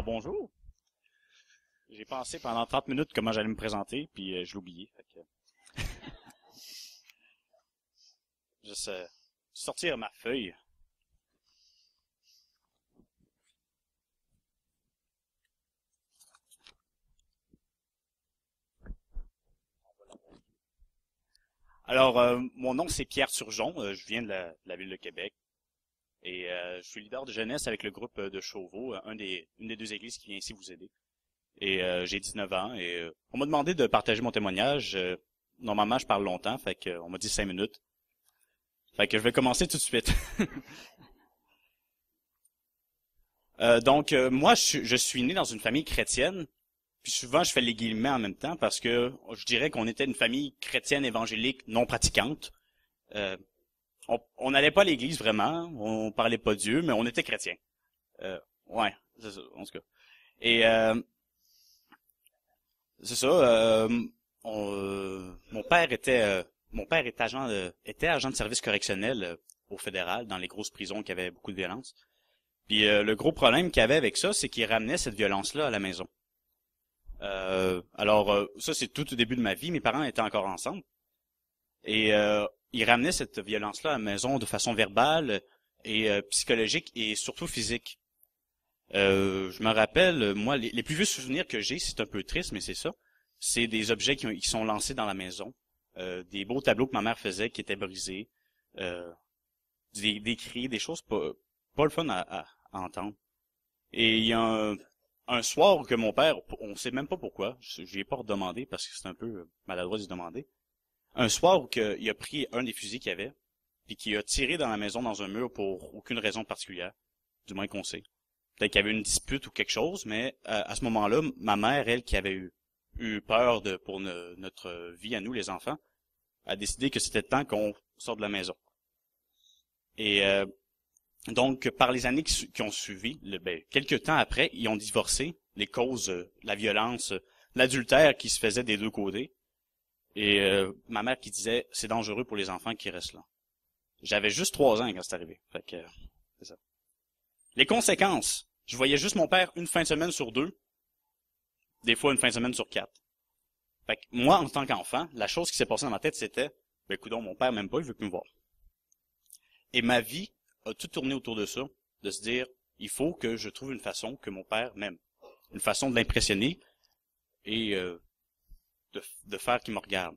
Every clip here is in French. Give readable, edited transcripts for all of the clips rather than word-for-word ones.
Bonjour. J'ai pensé pendant 30 minutes comment j'allais me présenter, puis je l'ai oublié. Fait que... Juste sortir ma feuille. Alors, mon nom c'est Pierre Turgeon, je viens de la ville de Québec. Et je suis leader de jeunesse avec le groupe de Chauveau, une des deux églises qui vient ici vous aider. Et j'ai 19 ans et on m'a demandé de partager mon témoignage. Normalement, je parle longtemps, fait que on m'a dit 5 minutes. Fait que je vais commencer tout de suite. Donc, moi, je suis né dans une famille chrétienne. Puis souvent, je fais les guillemets en même temps parce que je dirais qu'on était une famille chrétienne évangélique non pratiquante. On n'allait pas à l'église vraiment, on parlait pas de Dieu, mais on était chrétiens. Ouais, c'est ça, en tout cas. Et c'est ça. Mon père était agent de service correctionnel au fédéral dans les grosses prisons qui avaient beaucoup de violence. Puis le gros problème qu'il y avait avec ça, c'est qu'il ramenait cette violence-là à la maison. Alors ça c'est tout au début de ma vie, mes parents étaient encore ensemble et il ramenait cette violence-là à la maison de façon verbale et psychologique et surtout physique. Je me rappelle, moi, les plus vieux souvenirs que j'ai, c'est un peu triste, mais c'est ça. C'est des objets qui sont lancés dans la maison, des beaux tableaux que ma mère faisait qui étaient brisés, des cris, des choses pas le fun à entendre. Et il y a un soir que mon père, on sait même pas pourquoi, je lui ai pas redemandé parce que c'est un peu maladroit de lui demander. Un soir où il a pris un des fusils qu'il y avait, puis qu'il a tiré dans la maison dans un mur pour aucune raison particulière, du moins qu'on sait. Peut-être qu'il y avait une dispute ou quelque chose, mais à ce moment-là, ma mère, elle, qui avait eu peur pour notre vie à nous, les enfants, a décidé que c'était temps qu'on sorte de la maison. Et donc, par les années qui ont suivi, quelques temps après, ils ont divorcé, les causes, la violence, l'adultère qui se faisait des deux côtés. Et ma mère qui disait, c'est dangereux pour les enfants qui restent là. J'avais juste 3 ans quand c'est arrivé. Fait que, c'est ça. Les conséquences. Je voyais juste mon père une fin de semaine sur 2. Des fois une fin de semaine sur 4. Fait que moi, en tant qu'enfant, la chose qui s'est passée dans ma tête, c'était, coudonc, mon père m'aime pas, il veut plus me voir. Et ma vie a tout tourné autour de ça, de se dire, il faut que je trouve une façon que mon père m'aime. Une façon de l'impressionner et de faire qu'il me regarde.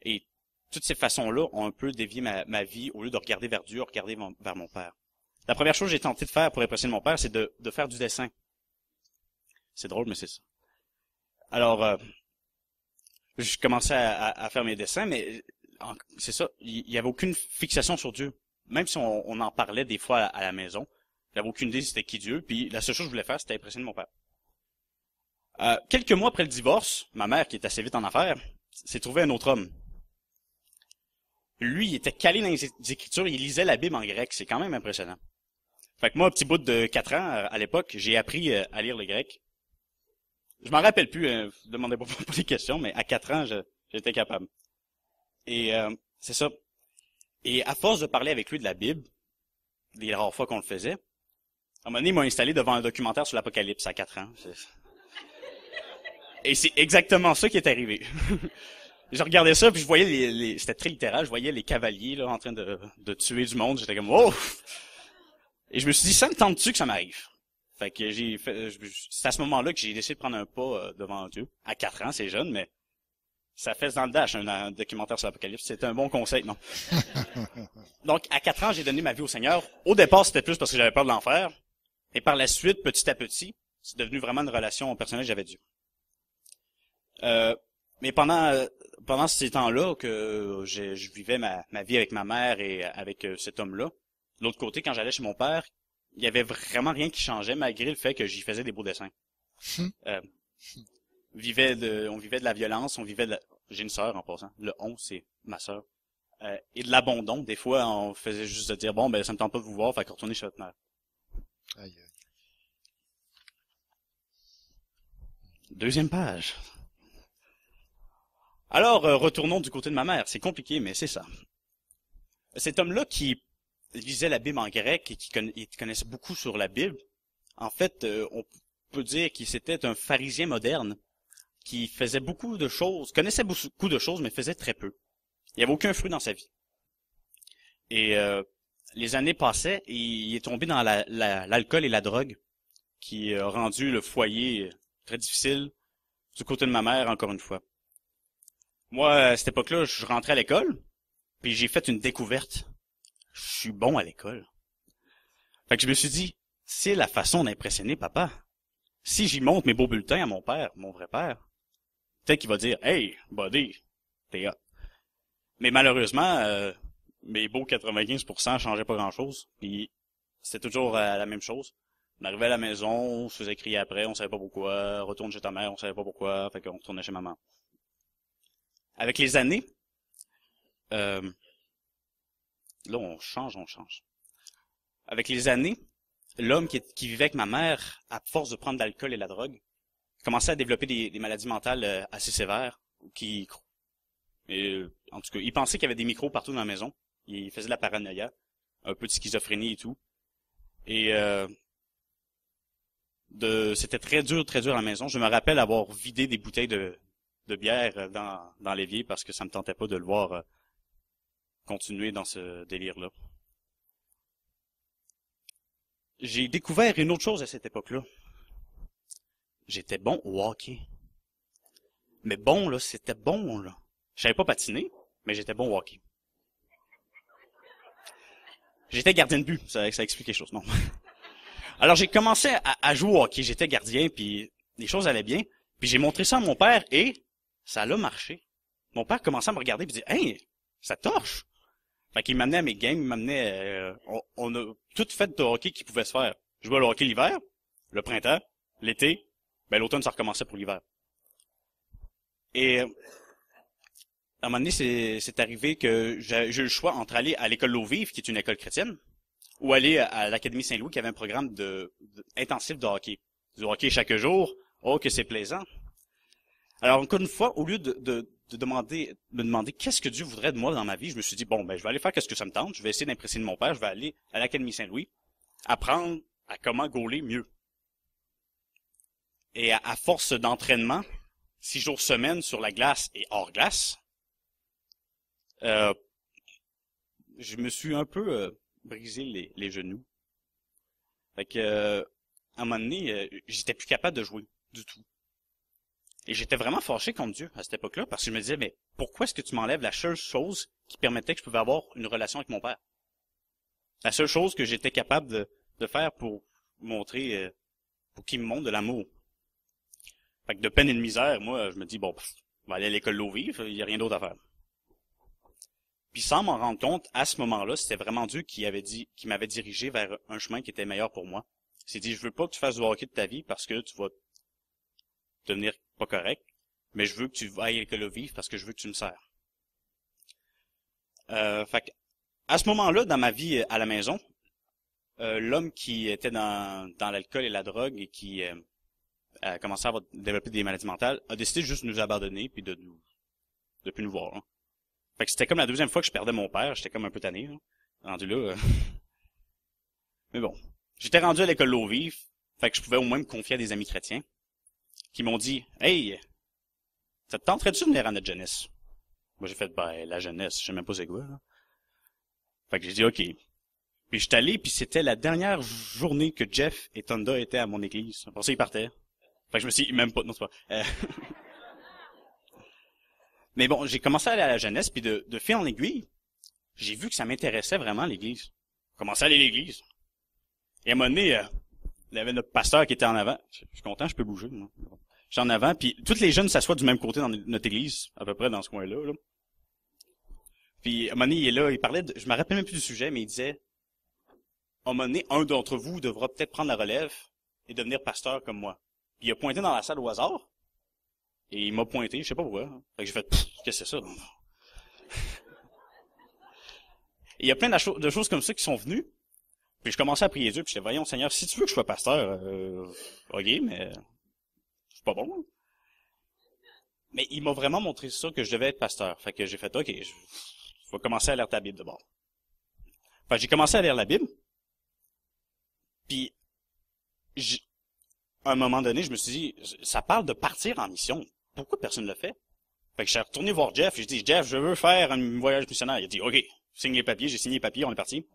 Et toutes ces façons-là ont un peu dévié ma vie, au lieu de regarder vers Dieu, regarder vers mon père. La première chose que j'ai tenté de faire pour impressionner mon père, c'est de faire du dessin. C'est drôle, mais c'est ça. Alors, je commençais à faire mes dessins, mais c'est ça, il y avait aucune fixation sur Dieu. Même si on en parlait des fois à la maison, j'avais aucune idée c'était qui Dieu, puis la seule chose que je voulais faire, c'était impressionner mon père. Quelques mois après le divorce, ma mère, qui est assez vite en affaires, s'est trouvée un autre homme. Lui, il était calé dans les Écritures, il lisait la Bible en grec, c'est quand même impressionnant. Fait que moi, un petit bout de 4 ans, à l'époque, j'ai appris à lire le grec. Je m'en rappelle plus, demandez pas pour les questions, mais à 4 ans, j'étais capable. Et c'est ça. Et à force de parler avec lui de la Bible, les rares fois qu'on le faisait, à un moment donné, il m'a installé devant un documentaire sur l'Apocalypse à 4 ans. Et c'est exactement ça qui est arrivé. Je regardais ça, puis je voyais c'était très littéral, je voyais les cavaliers là en train de tuer du monde. J'étais comme, oh! Et je me suis dit, ça me tente-tu que ça m'arrive? Fait que c'est à ce moment-là que j'ai décidé de prendre un pas devant Dieu. À 4 ans, c'est jeune, mais Ça fesse dans le dash, un documentaire sur l'Apocalypse. C'est un bon conseil, non? Donc, à 4 ans, j'ai donné ma vie au Seigneur. Au départ, c'était plus parce que j'avais peur de l'enfer. Et par la suite, petit à petit, c'est devenu vraiment une relation personnelle que j'avais Dieu. Mais pendant ces temps-là que je vivais ma vie avec ma mère et avec cet homme-là, de l'autre côté, quand j'allais chez mon père, il y avait vraiment rien qui changeait malgré le fait que j'y faisais des beaux dessins. Euh, on vivait de la violence, j'ai une sœur en passant. Le on, c'est ma sœur. Et de l'abandon. Des fois, on faisait juste de dire, bon, ben, ça me tente pas de vous voir, fait qu'on retournait chez votre mère. Aïe, aïe. Deuxième page. Alors, retournons du côté de ma mère. C'est compliqué, mais c'est ça. Cet homme-là qui lisait la Bible en grec et qui connaissait beaucoup sur la Bible, en fait, on peut dire qu'il c'était un pharisien moderne qui faisait beaucoup de choses, connaissait beaucoup de choses, mais faisait très peu. Il n'y avait aucun fruit dans sa vie. Et les années passaient et il est tombé dans l'alcool et la drogue, qui a rendu le foyer très difficile du côté de ma mère, encore une fois. Moi, à cette époque-là, je rentrais à l'école, puis j'ai fait une découverte. Je suis bon à l'école. Fait que je me suis dit, c'est la façon d'impressionner papa. Si j'y montre mes beaux bulletins à mon père, mon vrai père, peut-être qu'il va dire, hey, buddy, t'es hot. Mais malheureusement, mes beaux 95% changeaient pas grand-chose, puis c'était toujours la même chose. On arrivait à la maison, on se faisait crier après, on savait pas pourquoi, retourne chez ta mère, on savait pas pourquoi, fait qu'on retournait chez maman. Avec les années, là on change. Avec les années, l'homme qui vivait avec ma mère, à force de prendre de l'alcool et la drogue, commençait à développer des maladies mentales assez sévères, en tout cas, il pensait qu'il y avait des micros partout dans la maison. Il faisait de la paranoïa, un peu de schizophrénie et tout. Et c'était très dur à la maison. Je me rappelle avoir vidé des bouteilles de bière dans l'évier parce que ça me tentait pas de le voir continuer dans ce délire-là. J'ai découvert une autre chose à cette époque-là. J'étais bon au hockey. Mais bon, là, c'était bon, là. Je savais pas patiner, mais j'étais bon au hockey. J'étais gardien de but, ça explique quelque chose, non? Alors j'ai commencé à jouer au hockey, j'étais gardien, puis les choses allaient bien. Puis j'ai montré ça à mon père et ça l'a marché. Mon père commençait à me regarder et dire, hey, ça torche. Fait qu'il m'amenait à mes games, il m'amenait, on a tout fait de hockey qui pouvait se faire. Je jouais au hockey l'hiver, le printemps, l'été, ben l'automne ça recommençait pour l'hiver. Et à un moment donné, c'est arrivé que j'ai eu le choix entre aller à l'école L'Eau-Vive, qui est une école chrétienne, ou aller à l'Académie Saint-Louis, qui avait un programme intensif de hockey. Du hockey chaque jour, oh que c'est plaisant. Alors encore une fois, au lieu de me demander qu'est-ce que Dieu voudrait de moi dans ma vie, je me suis dit, bon, ben je vais aller faire qu'est-ce que ça me tente, je vais essayer d'impressionner mon père, je vais aller à l'Académie Saint-Louis, apprendre à comment gauler mieux. Et à force d'entraînement, 6 jours semaine sur la glace et hors glace, je me suis un peu brisé les genoux. Fait que à un moment donné, j'étais plus capable de jouer du tout. Et j'étais vraiment fâché contre Dieu à cette époque-là, parce que je me disais, mais pourquoi est-ce que tu m'enlèves la seule chose qui permettait que je pouvais avoir une relation avec mon père? La seule chose que j'étais capable de faire pour montrer, pour qu'il me montre de l'amour. Fait que de peine et de misère, moi, je me dis, bon, on va aller à l'école L'Eau-Vive, il n'y a rien d'autre à faire. Puis sans m'en rendre compte, à ce moment-là, c'était vraiment Dieu qui m'avait dirigé vers un chemin qui était meilleur pour moi. Il s'est dit, je veux pas que tu fasses du hockey de ta vie parce que tu vas devenir pas correct, mais je veux que tu ailles à l'école L'Eau-Vive parce que je veux que tu me sers. Fait que, à ce moment-là, dans ma vie à la maison, l'homme qui était dans l'alcool et la drogue et qui a commencé à développer des maladies mentales a décidé juste de nous abandonner puis de plus nous voir. Hein. Fait que c'était comme la deuxième fois que je perdais mon père, j'étais comme un peu tanné, hein. Rendu là. Mais bon, j'étais rendu à l'école L'Eau-Vive, fait que je pouvais au moins me confier à des amis chrétiens qui m'ont dit, hey, ça te tenterait-tu de venir à notre jeunesse? Moi j'ai fait, ben la jeunesse, je sais même pas c'est quoi. Là. Fait que j'ai dit ok. Puis j'étais allé, puis c'était la dernière journée que Jeff et Tonda étaient à mon église. Après ça, ils partaient. Fait que je me suis dit, même pas, non c'est pas. Mais bon, j'ai commencé à aller à la jeunesse, puis de fil en aiguille, j'ai vu que ça m'intéressait vraiment l'église. J'ai commencé à aller à l'église. Et à un moment donné, il y avait notre pasteur qui était en avant. Je suis content, je peux bouger. Moi. J'étais en avant, puis tous les jeunes s'assoient du même côté dans notre église, à peu près dans ce coin-là. Là. Puis à un moment donné, il est là, il parlait, je me rappelle même plus du sujet, mais il disait, à un moment donné, un d'entre vous devra peut-être prendre la relève et devenir pasteur comme moi. Puis il a pointé dans la salle au hasard, et il m'a pointé, je sais pas pourquoi. Fait que j'ai fait, qu'est-ce que c'est ça? Et il y a plein de choses comme ça qui sont venues. Puis je commençais à prier Dieu, puis je disais, voyons Seigneur, si tu veux que je sois pasteur, ok, mais c'est pas bon. Mais il m'a vraiment montré ça que je devais être pasteur. Fait que j'ai fait, ok, je vais commencer à lire ta Bible d'abord. Fait que j'ai commencé à lire la Bible, puis à un moment donné, je me suis dit, ça parle de partir en mission. Pourquoi personne ne le fait? Fait que je suis retourné voir Jeff, et j'ai dit, Jeff, je veux faire un voyage missionnaire. Il a dit, ok, signe les papiers, j'ai signé les papiers, on est parti.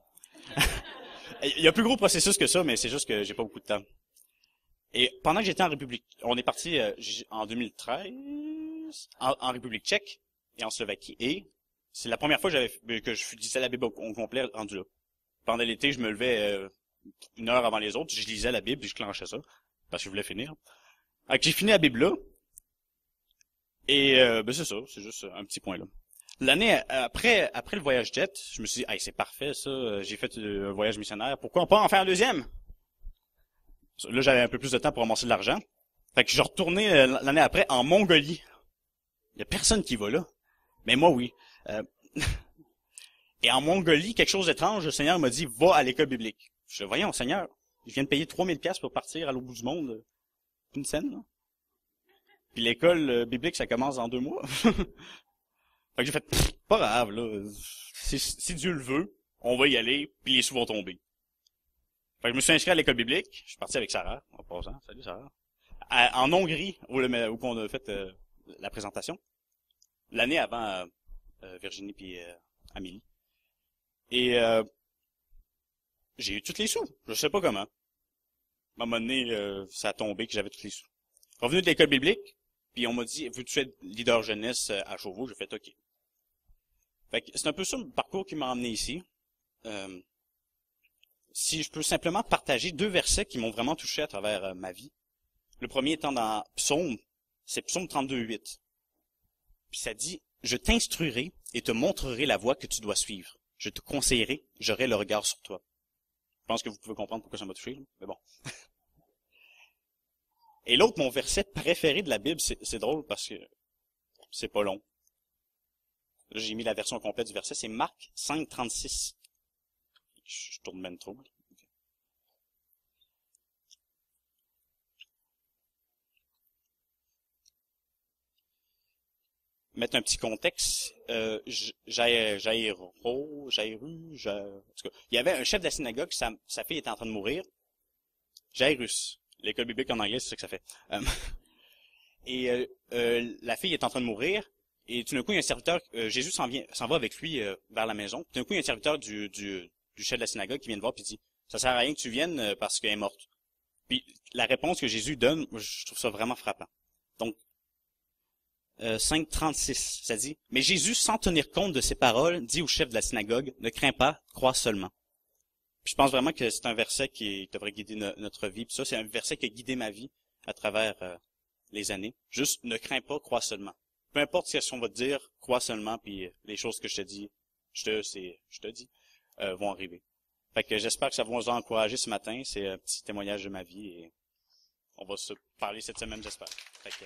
Il y a plus gros processus que ça, mais c'est juste que j'ai pas beaucoup de temps. Et pendant que j'étais en République, on est parti en 2013 en République tchèque et en Slovaquie. Et c'est la première fois que je lisais la Bible au complet rendu là. Pendant l'été, je me levais une heure avant les autres, je lisais la Bible et je clenchais ça parce que je voulais finir. Donc j'ai fini la Bible là. Et ben c'est ça, c'est juste un petit point là. L'année après le voyage jet, je me suis dit, hey, c'est parfait ça, j'ai fait un voyage missionnaire, pourquoi pas en faire un deuxième? Là, j'avais un peu plus de temps pour ramasser de l'argent. Fait que je retournais l'année après en Mongolie. Il y a personne qui va là. Mais moi, oui. Et en Mongolie, quelque chose d'étrange, le Seigneur m'a dit, va à l'école biblique. Je dis, voyons, Seigneur, je viens de payer 3000$ pour partir à l'autre bout du monde. Une scène, là. Puis l'école biblique, ça commence dans 2 mois. Fait que j'ai fait, pas grave, là. Si Dieu le veut, on va y aller, puis les sous vont tomber. Fait que je me suis inscrit à l'école biblique. Je suis parti avec Sarah, en passant. Salut Sarah. En Hongrie, où on a fait la présentation. L'année avant Virginie puis Amélie. Et j'ai eu tous les sous. Je sais pas comment. À un moment donné, ça a tombé que j'avais tous les sous. Revenu de l'école biblique, puis on m'a dit, veux-tu être leader jeunesse à Chauveau? J'ai fait OK. Fait que c'est un peu ça le parcours qui m'a emmené ici. Si je peux simplement partager 2 versets qui m'ont vraiment touché à travers ma vie. Le premier étant dans Psaume, c'est Psaume 32:8. Puis ça dit, je t'instruirai et te montrerai la voie que tu dois suivre. Je te conseillerai, j'aurai le regard sur toi. Je pense que vous pouvez comprendre pourquoi ça m'a touché, là. Mais bon. Et l'autre, mon verset préféré de la Bible, c'est drôle parce que c'est pas long. Là, j'ai mis la version complète du verset, c'est Marc 5:36. Je tourne même trop. Mettre un petit contexte, Jaïru, en tout cas, il y avait un chef de la synagogue, sa fille était en train de mourir. Jairus. L'école biblique en anglais, c'est ça que ça fait. La fille est en train de mourir, et tout d'un coup, il y a un serviteur, Jésus s'en va avec lui vers la maison. Tout d'un coup, il y a un serviteur du chef de la synagogue qui vient le voir et dit, ça sert à rien que tu viennes parce qu'elle est morte. Puis la réponse que Jésus donne, je trouve ça vraiment frappant. Donc, 5:36, ça dit, mais Jésus, sans tenir compte de ses paroles, dit au chef de la synagogue, ne crains pas, crois seulement. Puis je pense vraiment que c'est un verset qui devrait guider notre vie. Puis ça, c'est un verset qui a guidé ma vie à travers les années. Juste, ne crains pas, crois seulement. Peu importe ce qu'on va te dire, crois seulement, puis les choses que je te dis, je te dis, vont arriver. Fait que j'espère que ça va vous encourager ce matin. C'est un petit témoignage de ma vie et on va se parler cette semaine, j'espère. Fait que,